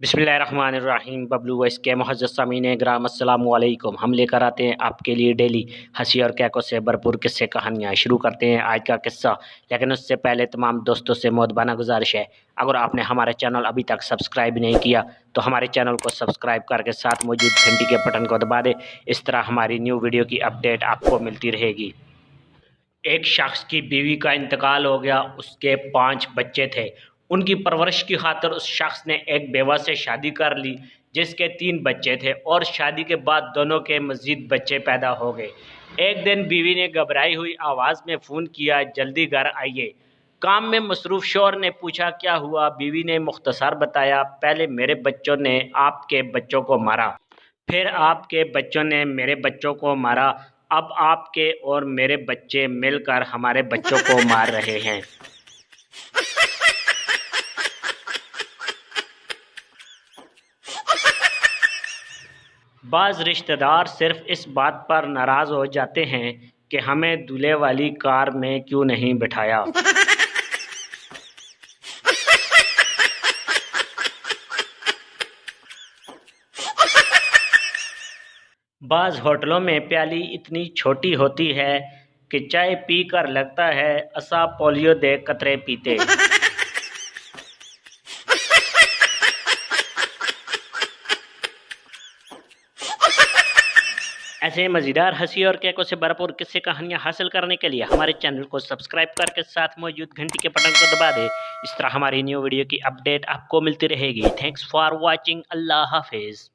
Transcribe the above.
बिस्मिल्लाहिर्रहमानिर्रहीम। बबलू वॉइस के मुअज़्ज़ज़ सामीन ग्राम, अस्सलाम वालेकुम। हम लेकर आते हैं आपके लिए डेली हंसी और कैकों से भरपूर किस्से कहानियाँ। शुरू करते हैं आज का किस्सा, लेकिन उससे पहले तमाम दोस्तों से मोहब्बाना गुजारिश है, अगर आपने हमारे चैनल अभी तक सब्सक्राइब नहीं किया तो हमारे चैनल को सब्सक्राइब करके साथ मौजूद घंटी के बटन को दबा दें। इस तरह हमारी न्यू वीडियो की अपडेट आपको मिलती रहेगी। एक शख्स की बीवी का इंतकाल हो गया। उसके 5 बच्चे थे। उनकी परवरिश की खातिर उस शख्स ने एक बेवा से शादी कर ली जिसके 3 बच्चे थे, और शादी के बाद दोनों के मज़ीद बच्चे पैदा हो गए। एक दिन बीवी ने घबराई हुई आवाज़ में फ़ोन किया, जल्दी घर आइए। काम में मसरूफ़ शौहर ने पूछा, क्या हुआ? बीवी ने मुख्तसर बताया, पहले मेरे बच्चों ने आपके बच्चों को मारा, फिर आपके बच्चों ने मेरे बच्चों को मारा, अब आपके और मेरे बच्चे मिलकर हमारे बच्चों को मार रहे हैं। बाज़ रिश्तेदार सिर्फ इस बात पर नाराज़ हो जाते हैं कि हमें दूल्हे वाली कार में क्यों नहीं बिठाया। बाज़ होटलों में प्याली इतनी छोटी होती है कि चाय पी कर लगता है असा पोलियो दे कतरे पीते। ऐसे मज़ेदार हंसी और कैकों से भरपूर किस्से कहानियाँ हासिल करने के लिए हमारे चैनल को सब्सक्राइब करके साथ मौजूद घंटी के बटन को दबा दें। इस तरह हमारी न्यू वीडियो की अपडेट आपको मिलती रहेगी। Thanks for watching. अल्लाह हाफिज़।